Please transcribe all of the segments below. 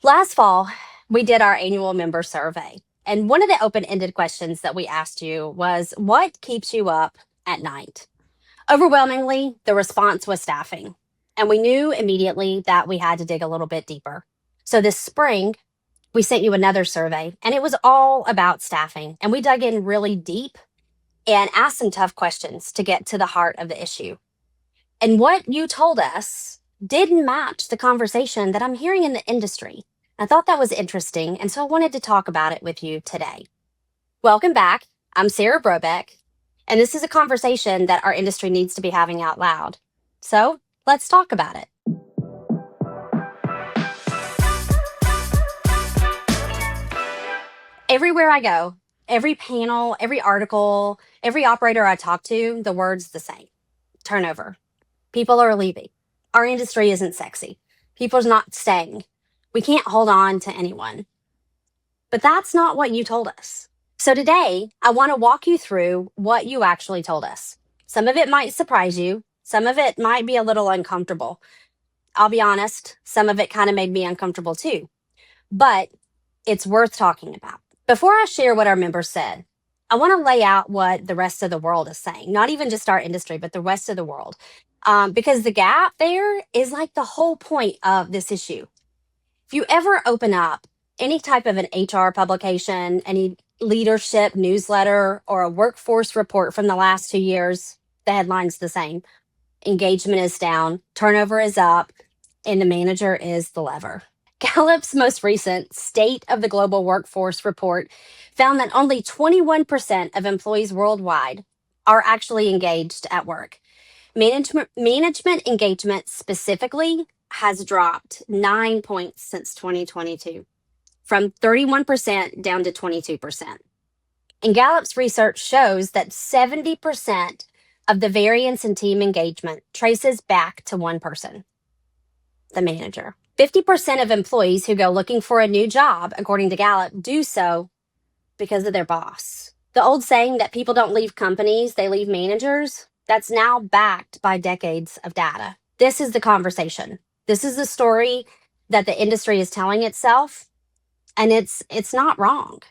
Last fall, we did our annual member survey. And one of the open ended questions that we asked you was, what keeps you up at night? Overwhelmingly, the response was staffing. And we knew immediately that we had to dig a little bit deeper. So this spring, we sent you another survey, and it was all about staffing. And we dug in really deep and asked some tough questions to get to the heart of the issue. And what you told us didn't match the conversation that I'm hearing in the industry. I thought that was interesting, and so I wanted to talk about it with you today. Welcome back. I'm Sarah Brobeck, and this is a conversation that our industry needs to be having out loud. So let's talk about it. Everywhere I go, every panel, every article, every operator I talk to, the word's the same: turnover. People are leaving. Our industry isn't sexy. People's not staying. We can't hold on to anyone. But that's not what you told us. So today, I want to walk you through what you actually told us. Some of it might surprise you. Some of it might be a little uncomfortable. I'll be honest, some of it kind of made me uncomfortable too. But it's worth talking about. Before I share what our members said, I want to lay out what the rest of the world is saying, not even just our industry, but the rest of the world. Because the gap there is like the whole point of this issue. If you ever open up any type of an HR publication, any leadership newsletter, or a workforce report from the last 2 years, the headline's the same. Engagement is down, turnover is up, and the manager is the lever. Gallup's most recent State of the Global Workforce report found that only 21% of employees worldwide are actually engaged at work. Management engagement specifically has dropped 9 points since 2022, from 31% down to 22%. And Gallup's research shows that 70% of the variance in team engagement traces back to one person: the manager. 50% of employees who go looking for a new job, according to Gallup, do so because of their boss. The old saying that people don't leave companies, they leave managers, that's now backed by decades of data. This is the conversation. This is the story that the industry is telling itself, and it's not wrong.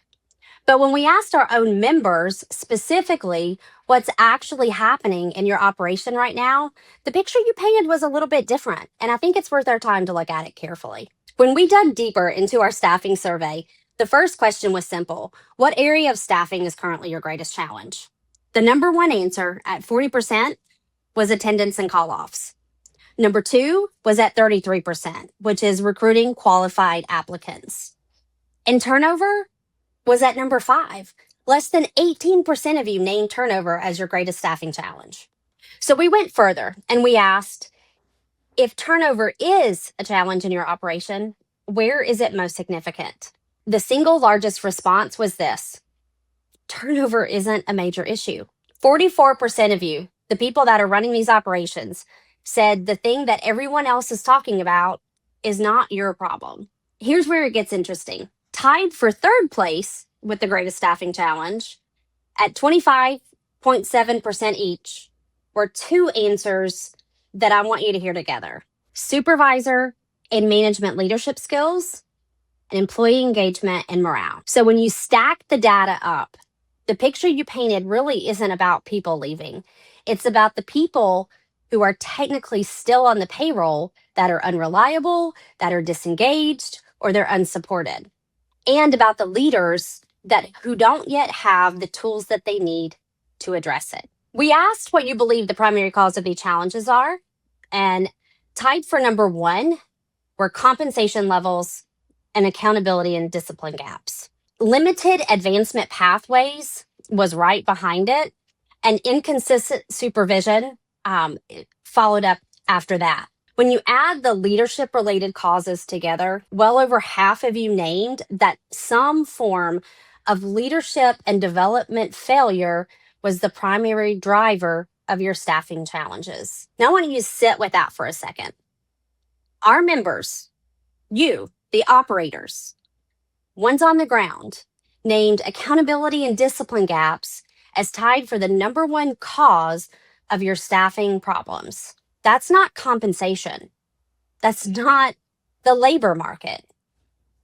But when we asked our own members specifically what's actually happening in your operation right now, the picture you painted was a little bit different, and I think it's worth our time to look at it carefully. When we dug deeper into our staffing survey, the first question was simple: what area of staffing is currently your greatest challenge? The number one answer at 40% was attendance and call-offs. Number two was at 33%, which is recruiting qualified applicants. And turnover was at number 5. Less than 18% of you named turnover as your greatest staffing challenge. So we went further and we asked, if turnover is a challenge in your operation, where is it most significant? The single largest response was this: turnover isn't a major issue. 44% of you, the people that are running these operations, said the thing that everyone else is talking about is not your problem. Here's where it gets interesting. Tied for third place with the greatest staffing challenge at 25.7% each were two answers that I want you to hear together: supervisor and management leadership skills, and employee engagement and morale. So when you stack the data up, the picture you painted really isn't about people leaving. It's about the people who are technically still on the payroll that are unreliable, that are disengaged, or they're unsupported, and about the leaders who don't yet have the tools that they need to address it. We asked what you believe the primary cause of these challenges are, and tied for number 1 were compensation levels and accountability and discipline gaps. Limited advancement pathways was right behind it, and inconsistent supervision followed up after that. When you add the leadership-related causes together, well over half of you named that some form of leadership and development failure was the primary driver of your staffing challenges. Now I want you to sit with that for a second. Our members, you, the operators, ones on the ground, named accountability and discipline gaps as tied for the number one cause of your staffing problems. That's not compensation. That's not the labor market.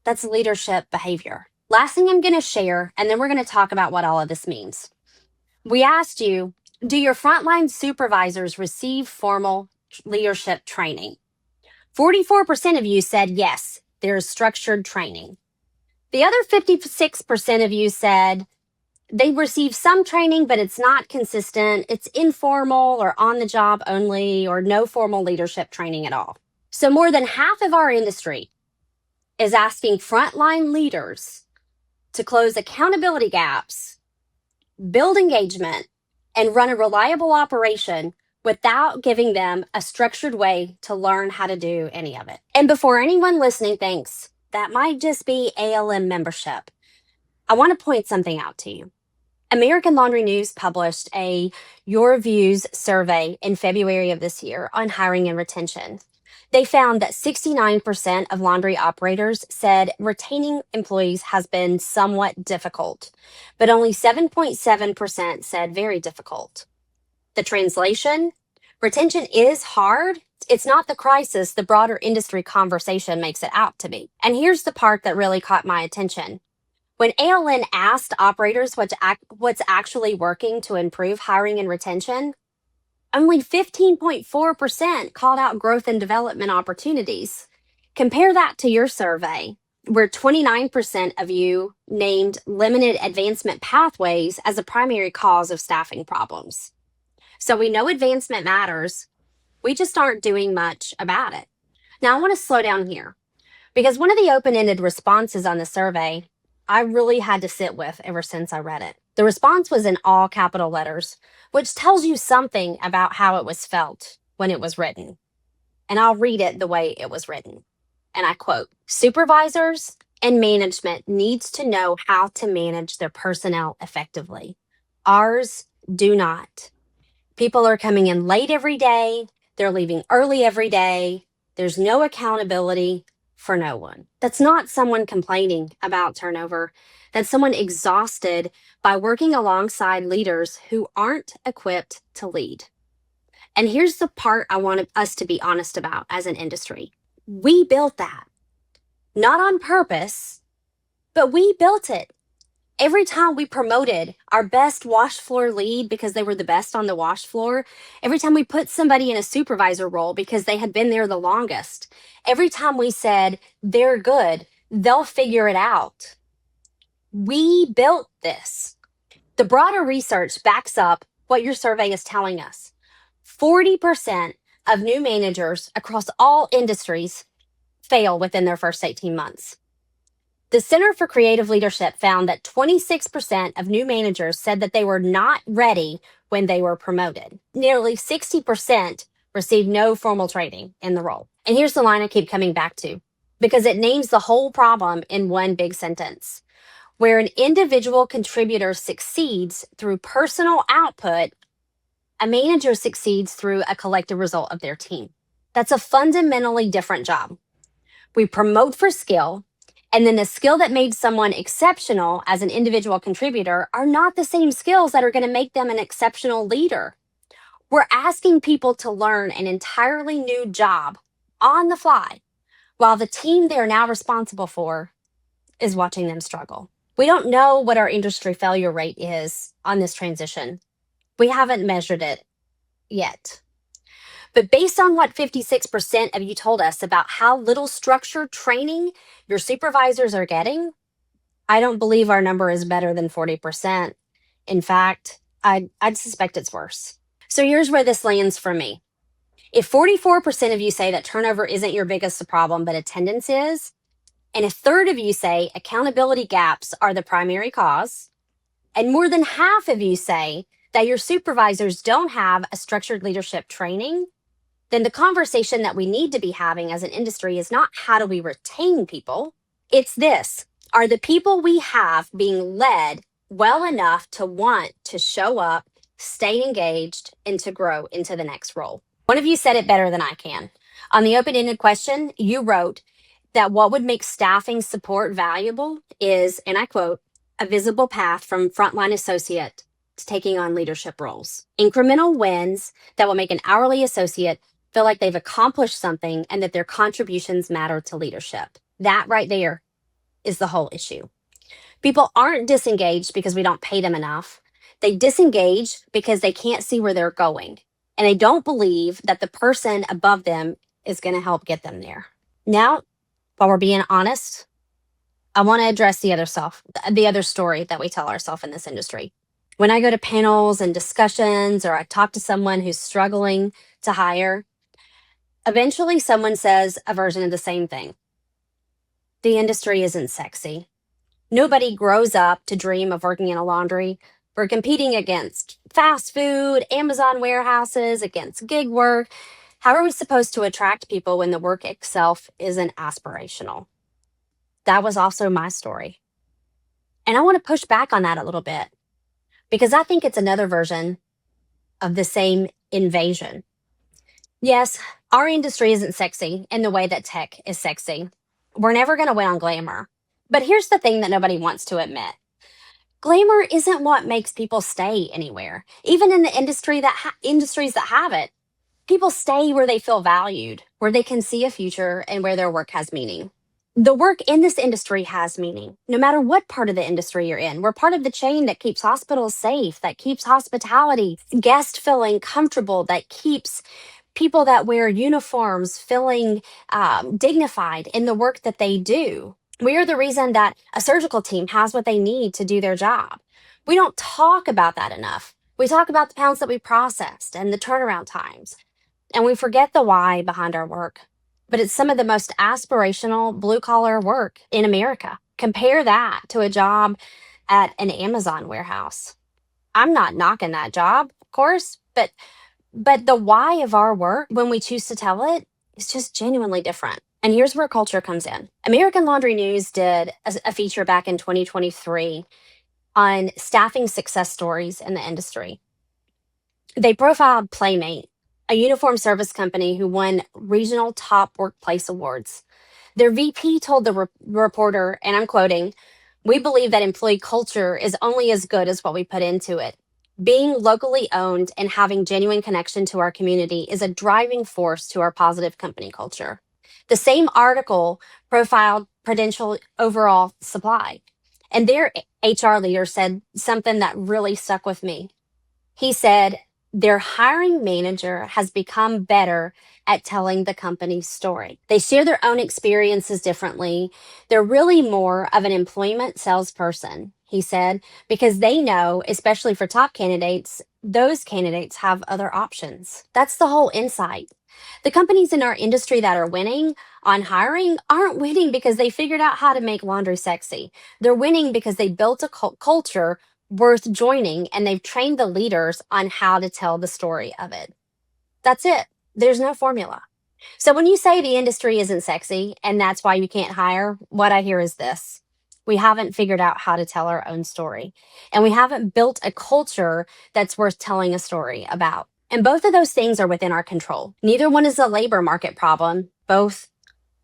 That's leadership behavior. Last thing I'm going to share, and then we're going to talk about what all of this means. We asked you, do your frontline supervisors receive formal leadership training? 44% of you said yes, there is structured training. The other 56% of you said they receive some training, but it's not consistent. It's informal or on the job only, or no formal leadership training at all. So more than half of our industry is asking frontline leaders to close accountability gaps, build engagement, and run a reliable operation without giving them a structured way to learn how to do any of it. And before anyone listening thinks that might just be ALM membership, I want to point something out to you. American Laundry News published a Your Views survey in February of this year on hiring and retention. They found that 69% of laundry operators said retaining employees has been somewhat difficult, but only 7.7% said very difficult. The translation: retention is hard. It's not the crisis the broader industry conversation makes it out to be. And here's the part that really caught my attention. When ALN asked operators what's actually working to improve hiring and retention, only 15.4% called out growth and development opportunities. Compare that to your survey, where 29% of you named limited advancement pathways as a primary cause of staffing problems. So we know advancement matters. We just aren't doing much about it. Now, I want to slow down here, because one of the open-ended responses on the survey I really had to sit with ever since I read it. The response was in all capital letters, which tells you something about how it was felt when it was written. And I'll read it the way it was written. And I quote, "Supervisors and management needs to know how to manage their personnel effectively. Ours do not. People are coming in late every day. They're leaving early every day. There's no accountability for no one." That's not someone complaining about turnover. That's someone exhausted by working alongside leaders who aren't equipped to lead. And here's the part I want us to be honest about as an industry. We built that, not on purpose, but we built it. Every time we promoted our best wash floor lead because they were the best on the wash floor, every time we put somebody in a supervisor role because they had been there the longest, every time we said they're good, they'll figure it out, we built this. The broader research backs up what your survey is telling us. 40% of new managers across all industries fail within their first 18 months. The Center for Creative Leadership found that 26% of new managers said that they were not ready when they were promoted. Nearly 60% received no formal training in the role. And here's the line I keep coming back to, because it names the whole problem in one big sentence. Where an individual contributor succeeds through personal output, a manager succeeds through a collective result of their team. That's a fundamentally different job. We promote for skill, and then the skill that made someone exceptional as an individual contributor are not the same skills that are going to make them an exceptional leader. We're asking people to learn an entirely new job on the fly, while the team they're now responsible for is watching them struggle. We don't know what our industry failure rate is on this transition. We haven't measured it yet. But based on what 56% of you told us about how little structured training your supervisors are getting, I don't believe our number is better than 40%. In fact, I'd suspect it's worse. So here's where this lands for me. If 44% of you say that turnover isn't your biggest problem, but attendance is, and a third of you say accountability gaps are the primary cause, and more than half of you say that your supervisors don't have a structured leadership training, then the conversation that we need to be having as an industry is not how do we retain people, it's this: are the people we have being led well enough to want to show up, stay engaged, and to grow into the next role? One of you said it better than I can. On the open-ended question, you wrote that what would make staffing support valuable is, and I quote, "a visible path from frontline associate to taking on leadership roles. Incremental wins that will make an hourly associate feel like they've accomplished something and that their contributions matter to leadership." That right there is the whole issue. People aren't disengaged because we don't pay them enough. They disengage because they can't see where they're going. And they don't believe that the person above them is going to help get them there. Now, while we're being honest, I want to address the other story that we tell ourselves in this industry. When I go to panels and discussions, or I talk to someone who's struggling to hire, eventually someone says a version of the same thing. The industry isn't sexy. Nobody grows up to dream of working in a laundry. We're competing against fast food, Amazon warehouses, against gig work. How are we supposed to attract people when the work itself isn't aspirational? That was also my story. And I want to push back on that a little bit because I think it's another version of the same invasion. Yes, our industry isn't sexy in the way that tech is sexy. We're never going to win on glamour. But here's the thing that nobody wants to admit. Glamour isn't what makes people stay anywhere. Even in the industries that have it, people stay where they feel valued, where they can see a future, and where their work has meaning. The work in this industry has meaning, no matter what part of the industry you're in. We're part of the chain that keeps hospitals safe, that keeps hospitality, guest feeling comfortable, that keeps people that wear uniforms feeling dignified in the work that they do. We are the reason that a surgical team has what they need to do their job. We don't talk about that enough. We talk about the pounds that we processed and the turnaround times, and we forget the why behind our work. But it's some of the most aspirational blue collar work in America. Compare that to a job at an Amazon warehouse. I'm not knocking that job, of course, but the why of our work, when we choose to tell it, is just genuinely different. And here's where culture comes in. American Laundry News did a feature back in 2023 on staffing success stories in the industry. They profiled Playmate, a uniform service company who won regional top workplace awards. Their VP told the reporter, and I'm quoting, "We believe that employee culture is only as good as what we put into it. Being locally owned and having genuine connection to our community is a driving force to our positive company culture." The same article profiled Prudential overall supply, and their HR leader said something that really stuck with me. He said, "Their hiring manager has become better at telling the company's story. They share their own experiences differently. They're really more of an employment salesperson," he said, "because they know, especially for top candidates, those candidates have other options." That's the whole insight. The companies in our industry that are winning on hiring aren't winning because they figured out how to make laundry sexy. They're winning because they built a culture worth joining, and they've trained the leaders on how to tell the story of it. That's it. There's no formula. So when you say the industry isn't sexy and that's why you can't hire, what I hear is this: we haven't figured out how to tell our own story, and we haven't built a culture that's worth telling a story about. And both of those things are within our control. Neither one is a labor market problem, both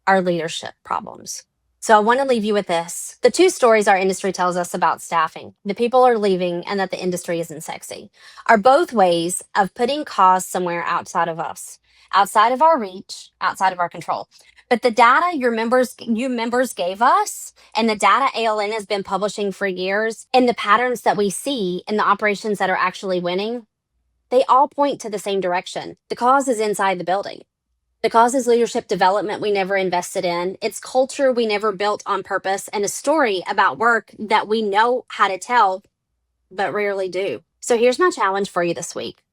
are leadership problems. So I want to leave you with this. The two stories our industry tells us about staffing, the people are leaving and that the industry isn't sexy, are both ways of putting cause somewhere outside of us, outside of our reach, outside of our control. But the data you members gave us, and the data ALN has been publishing for years, and the patterns that we see in the operations that are actually winning, they all point to the same direction. The cause is inside the building. The cause is leadership development we never invested in. It's culture we never built on purpose, and a story about work that we know how to tell, but rarely do. So here's my challenge for you this week.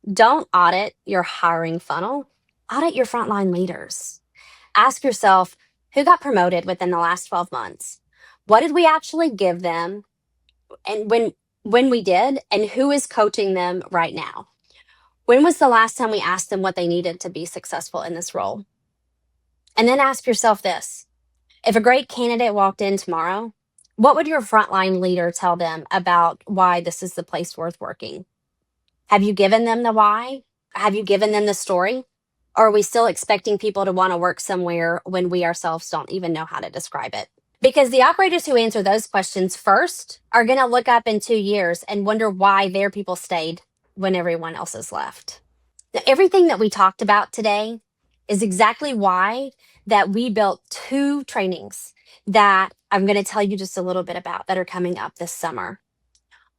Don't audit your hiring funnel, audit your frontline leaders. Ask yourself, who got promoted within the last 12 months? What did we actually give them? And when we did, and who is coaching them right now? When was the last time we asked them what they needed to be successful in this role? And then ask yourself this: if a great candidate walked in tomorrow, what would your frontline leader tell them about why this is the place worth working? Have you given them the why? Have you given them the story? Or are we still expecting people to want to work somewhere when we ourselves don't even know how to describe it? Because the operators who answer those questions first are going to look up in 2 years and wonder why their people stayed when everyone else has left. Now, everything that we talked about today is exactly why that we built 2 trainings that I'm going to tell you just a little bit about that are coming up this summer.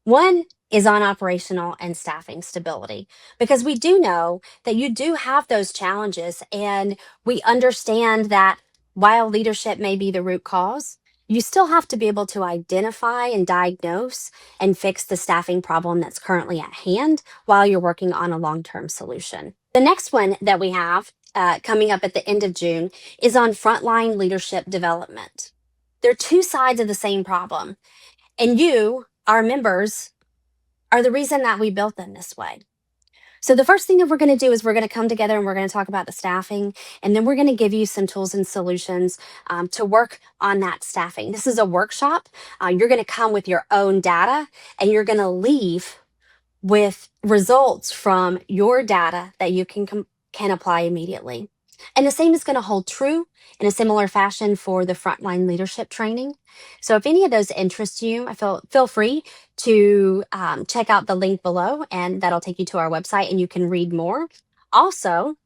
One is on operational and staffing stability, because we do know that you do have those challenges, and we understand that while leadership may be the root cause, you still have to be able to identify and diagnose and fix the staffing problem that's currently at hand while you're working on a long term solution. The next one that we have coming up at the end of June is on frontline leadership development. They're two sides of the same problem. And you, our members, are the reason that we built them this way. So the first thing that we're going to do is we're going to come together and we're going to talk about the staffing, and then we're going to give you some tools and solutions to work on that staffing. This is a workshop. You're going to come with your own data, and you're going to leave with results from your data that you can apply immediately. And the same is going to hold true in a similar fashion for the frontline leadership training. So if any of those interest you, feel free to check out the link below, and that'll take you to our website and you can read more. Also,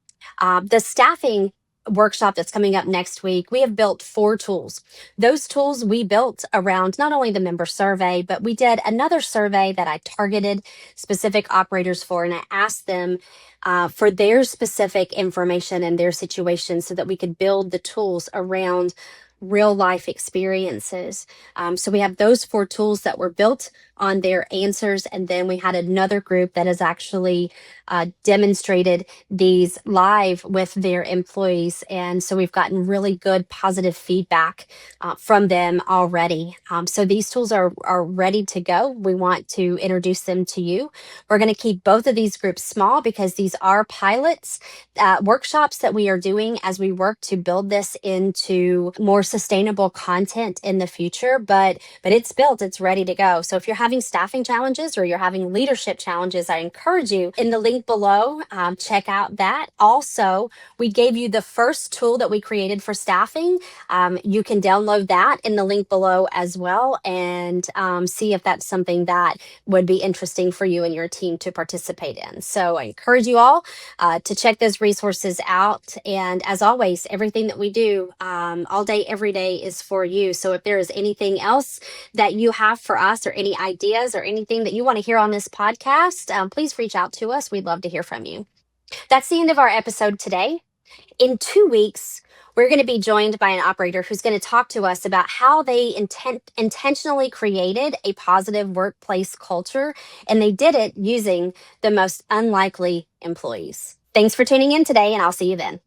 the staffing workshop that's coming up next week, we have built 4 tools. Those tools we built around not only the member survey, but we did another survey that I targeted specific operators for, and I asked them for their specific information and their situation so that we could build the tools around real life experiences. So we have those 4 tools that were built on their answers. And then we had another group that has actually demonstrated these live with their employees. And so we've gotten really good positive feedback from them already. So these tools are ready to go. We want to introduce them to you. We're going to keep both of these groups small because these are pilots, workshops that we are doing as we work to build this into more sustainable content in the future. But it's built, it's ready to go. So if you're having staffing challenges or you're having leadership challenges, I encourage you in the link below, check out that. Also, we gave you the first tool that we created for staffing. You can download that in the link below as well, and see if that's something that would be interesting for you and your team to participate in. So I encourage you all to check those resources out. And as always, everything that we do all day, every day is for you. So if there is anything else that you have for us, or any ideas or anything that you want to hear on this podcast, please reach out to us. We'd love to hear from you. That's the end of our episode today. In 2 weeks, we're going to be joined by an operator who's going to talk to us about how they intentionally created a positive workplace culture, and they did it using the most unlikely employees. Thanks for tuning in today, and I'll see you then.